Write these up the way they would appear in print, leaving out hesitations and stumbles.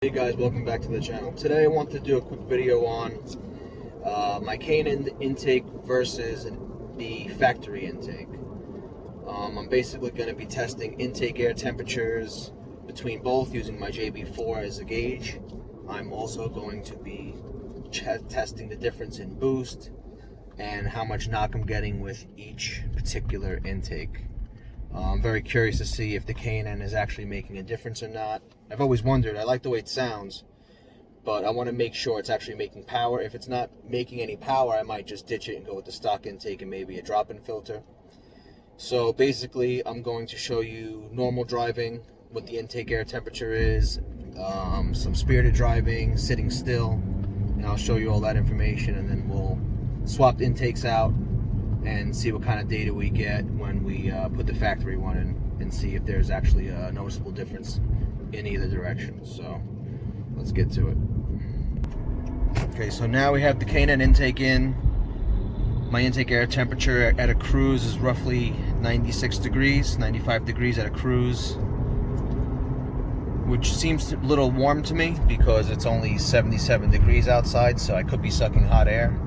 Hey guys, welcome back to the channel. Today I want to do a quick video on my K&N intake versus the factory intake. I'm basically going to be testing intake air temperatures between both using my JB4 as a gauge. I'm also going to be testing the difference in boost and how much knock I'm getting with each particular intake. I'm very curious to see if the K&N is actually making a difference or not. I've always wondered. I like the way it sounds, but I want to make sure it's actually making power. If it's not making any power, I might just ditch it and go with the stock intake and maybe a drop-in filter. So basically, I'm going to show you normal driving, what the intake air temperature is, some spirited driving, sitting still, and I'll show you all that information, and then we'll swap the intakes out and see what kind of data we get when we put the factory one in, and see if there's actually a noticeable difference in either direction. So let's get to it. Okay, so now we have the K&N intake in. My intake air temperature at a cruise is roughly 96 degrees, 95 degrees at a cruise, which seems a little warm to me because it's only 77 degrees outside, so I could be sucking hot air.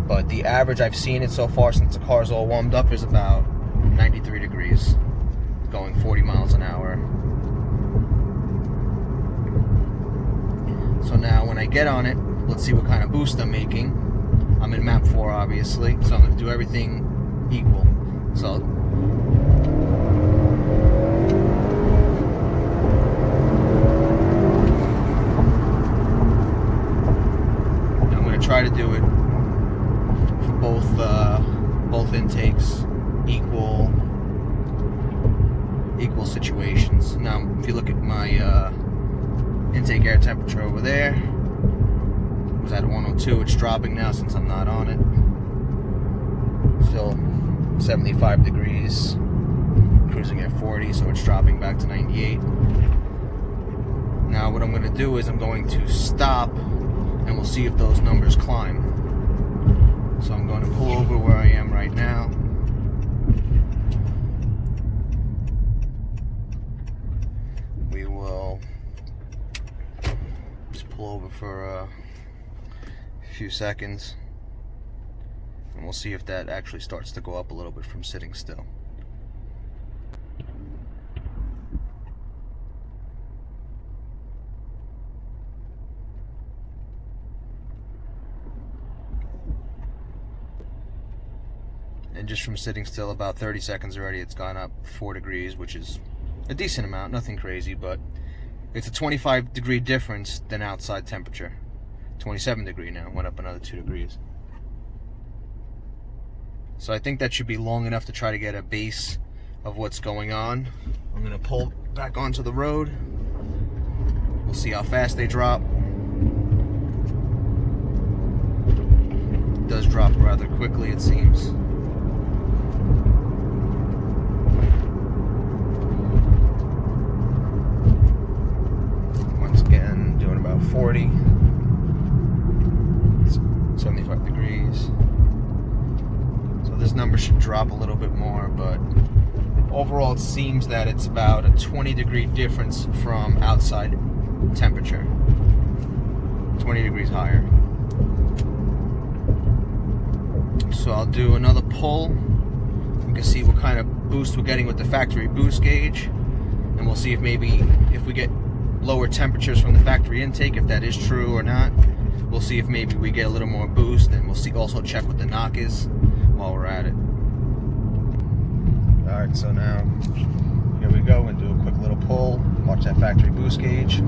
But the average I've seen it so far since the car's all warmed up is about 93 degrees, going 40 miles an hour. So now when I get on it, let's see what kind of boost I'm making. I'm in Map4 obviously, so I'm going to do everything equal. So I'm going to try to do it both intakes equal situations. Now if you look at my intake air temperature over there, it was at 102. It's dropping now since I'm not on it. Still 75 degrees, cruising at 40, so it's dropping back to 98. Now what I'm going to do is I'm going to stop and we'll see if those numbers climb. So I'm going to pull over where I am right now. We will just pull over for a few seconds and we'll see if that actually starts to go up a little bit from sitting still. And just from sitting still, about 30 seconds already, it's gone up 4 degrees, which is a decent amount, nothing crazy, but it's a 25 degree difference than outside temperature. 27 degree now, went up another 2 degrees. So I think that should be long enough to try to get a base of what's going on. I'm gonna pull back onto the road. We'll see how fast they drop. It does drop rather quickly, it seems. Again, doing about 40, 75 degrees. So this number should drop a little bit more, but overall it seems that it's about a 20 degree difference from outside temperature. 20 degrees higher. So I'll do another pull. We can see what kind of boost we're getting with the factory boost gauge, and we'll see if we get lower temperatures from the factory intake, if that is true or not. We'll see if maybe we get a little more boost, and we'll see, also check what the knock is while we're at it. Alright, so now here we go, and do a quick little pull, watch that factory boost gauge.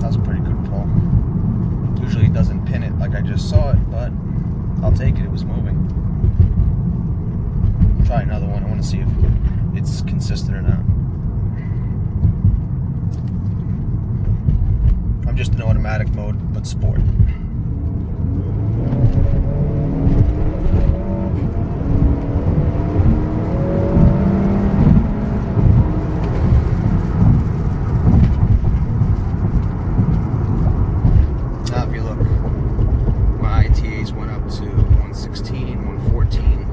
That's a pretty good pull. Usually it doesn't pin it like I just saw it, but I'll take it, it was moving. Try another one. I want to see if it's consistent or not. I'm just in automatic mode, but sport. Now if you look, my ITAs went up to 116, 114.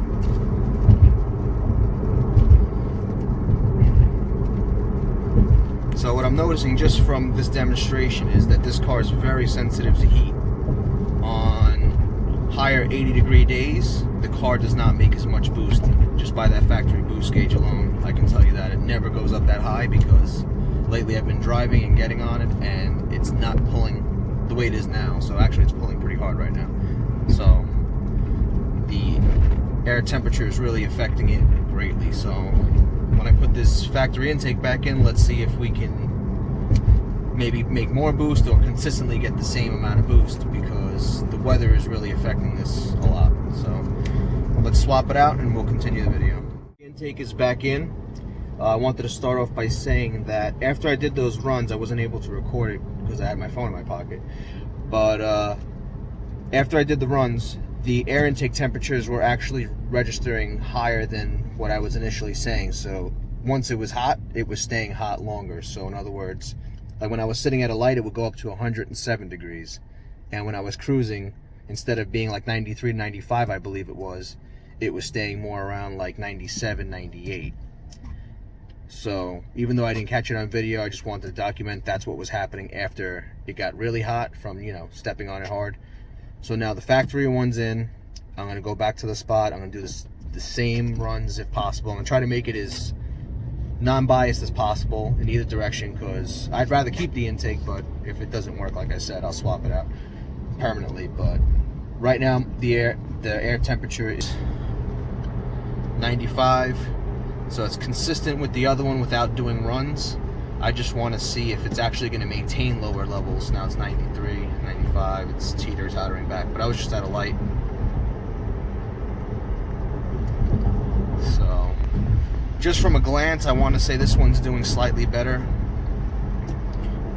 I'm noticing just from this demonstration is that this car is very sensitive to heat. On higher 80-degree days, the car does not make as much boost. Just by that factory boost gauge alone, I can tell you that. It never goes up that high because lately I've been driving and getting on it, and it's not pulling the way it is now. So actually it's pulling pretty hard right now. So the air temperature is really affecting it greatly. So when I put this factory intake back in, let's see if we can maybe make more boost or consistently get the same amount of boost, because the weather is really affecting this a lot. So let's swap it out and we'll continue the video. The intake is back in. I wanted to start off by saying that after I did those runs, I wasn't able to record it because I had my phone in my pocket. But after I did the runs, the air intake temperatures were actually registering higher than what I was initially saying. So once it was hot, it was staying hot longer. So in other words, like when I was sitting at a light, it would go up to 107 degrees. And when I was cruising, instead of being like 93, 95, I believe it was staying more around like 97, 98. So even though I didn't catch it on video, I just wanted to document that's what was happening after it got really hot from, you know, stepping on it hard. So now the factory one's in. I'm going to go back to the spot. I'm going to do the same runs if possible. I'm going to try to make it as non-biased as possible in either direction, because I'd rather keep the intake, but if it doesn't work, like I said, I'll swap it out permanently. But right now the air temperature is 95, so it's consistent with the other one without doing runs. I just want to see if it's actually going to maintain lower levels. Now it's 93, 95, it's teeter-tottering back, but I was just at a light. So just from a glance, I want to say this one's doing slightly better,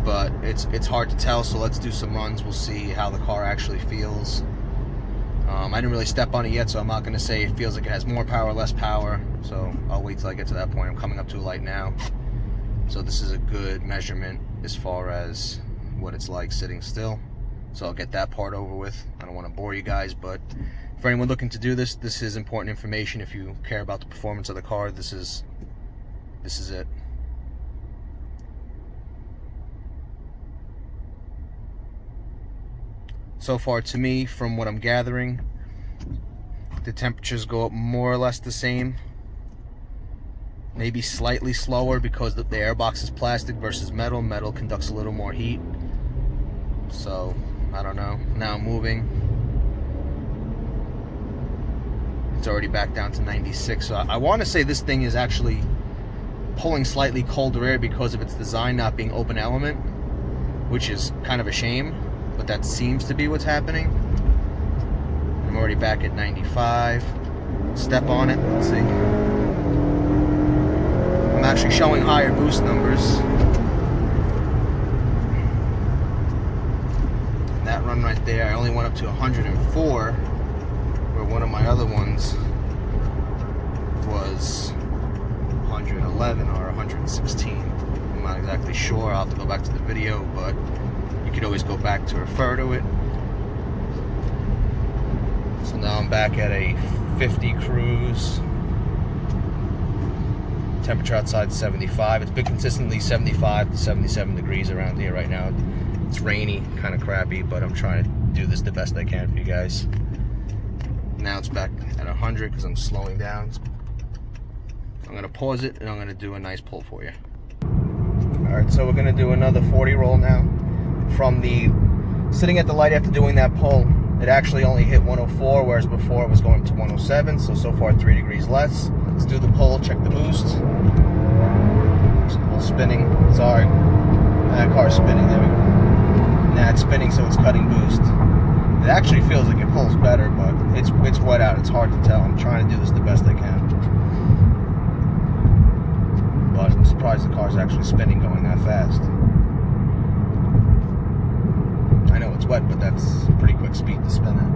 but it's hard to tell. So let's do some runs. We'll see how the car actually feels. I didn't really step on it yet, so I'm not going to say it feels like it has more power, less power. So I'll wait till I get to that point. I'm coming up to a light now. So this is a good measurement as far as what it's like sitting still. So I'll get that part over with. I don't want to bore you guys, but for anyone looking to do this, this is important information. If you care about the performance of the car, this is it. So far, to me, from what I'm gathering, the temperatures go up more or less the same. Maybe slightly slower because the airbox is plastic versus metal. Metal conducts a little more heat. So, I don't know. Now I'm moving. It's already back down to 96. So I want to say this thing is actually pulling slightly colder air because of its design not being open element, which is kind of a shame, but that seems to be what's happening. I'm already back at 95. Step on it. Let's see. I'm actually showing higher boost numbers. That run right there, I only went up to 104, where one of my other ones was 111 or 116. I'm not exactly sure. I'll have to go back to the video, but you could always go back to refer to it. So now I'm back at a 50 cruise. Temperature outside 75. It's been consistently 75 to 77 degrees around here right now. It's rainy, kind of crappy, but I'm trying to do this the best I can for you guys. Now it's back at 100 because I'm slowing down. I'm going to pause it and I'm going to do a nice pull for you. Alright, so we're going to do another 40 roll now. From the sitting at the light after doing that pull, it actually only hit 104, whereas before it was going up to 107, so far 3 degrees less. Let's do the pull, check the boost. It's a little spinning, sorry. That car's spinning, there we go. Nah, it's spinning, so it's cutting boost. It actually feels like it pulls better, but it's wet out, it's hard to tell. I'm trying to do this the best I can. But I'm surprised the car's actually spinning going that fast. I know it's wet, but that's a pretty quick speed to spin at.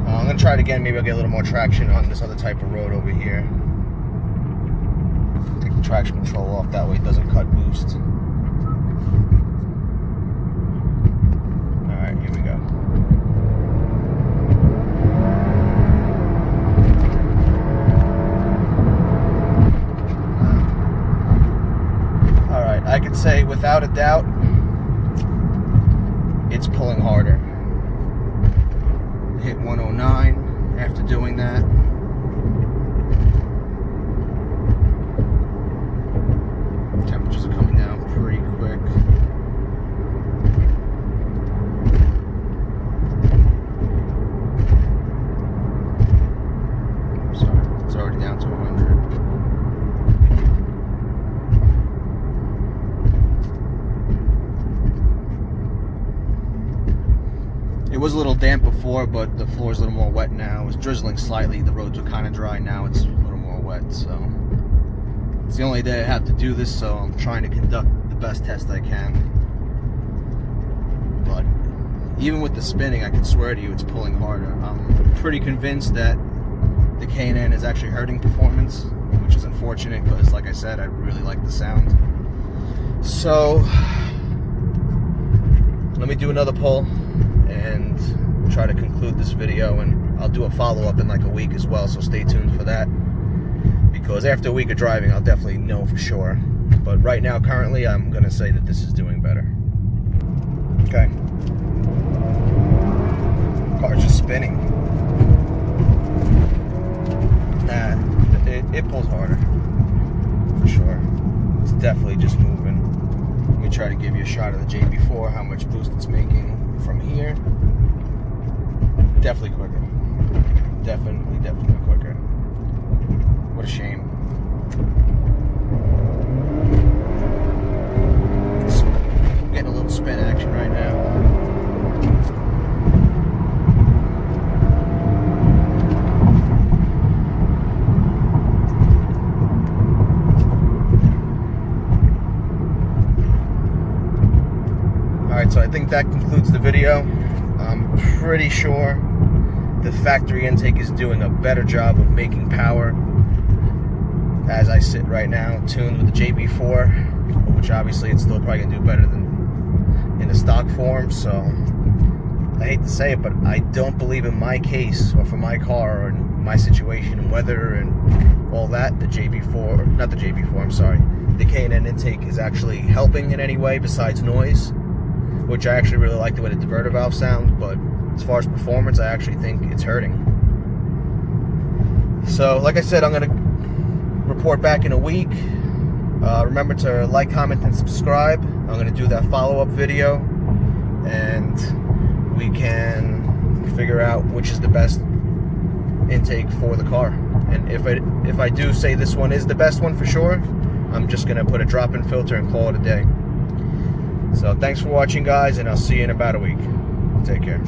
I'm going to try it again. Maybe I'll get a little more traction on this other type of road over here. Take the traction control off, that way it doesn't cut boost. Alright, here we go. Alright, I could say without a doubt, it's pulling harder. Hit 109 after doing that. Temperatures are coming down pretty quick. Sorry, it's already down to 100. It was a little damp before, but the floor is a little more wet now. It was drizzling slightly. The roads are kind of dry now. It's a little more wet, so it's the only day I have to do this, so I'm trying to conduct the best test I can. But even with the spinning, I can swear to you, it's pulling harder. I'm pretty convinced that the K&N is actually hurting performance, which is unfortunate because, like I said, I really like the sound. So let me do another poll and try to conclude this video, and I'll do a follow-up in like a week as well, so stay tuned for that, because after a week of driving I'll definitely know for sure. But right now, currently, I'm gonna say that this is doing better. Okay, car's just spinning. Nah, it pulls harder for sure. It's definitely just moving. Let me try to give you a shot of the JB4, how much boost it's making from here. Definitely quicker. Definitely quicker. What a shame. I'm getting a little spin action right now. Alright, so I think that concludes the video. I'm pretty sure the factory intake is doing a better job of making power as I sit right now, tuned with the JB4, which obviously it's still probably gonna do better than in the stock form. So I hate to say it, but I don't believe in my case, or for my car, or in my situation and weather and all that, the JB4, not the JB4, I'm sorry, the K&N intake is actually helping in any way besides noise, which I actually really like the way the diverter valve sounds, but as far as performance, I actually think it's hurting. So, like I said, I'm going to report back in a week. Remember to like, comment, and subscribe. I'm going to do that follow-up video, and we can figure out which is the best intake for the car. And if I do say this one is the best one for sure, I'm just going to put a drop-in filter and call it a day. So thanks for watching, guys, and I'll see you in about a week. Take care.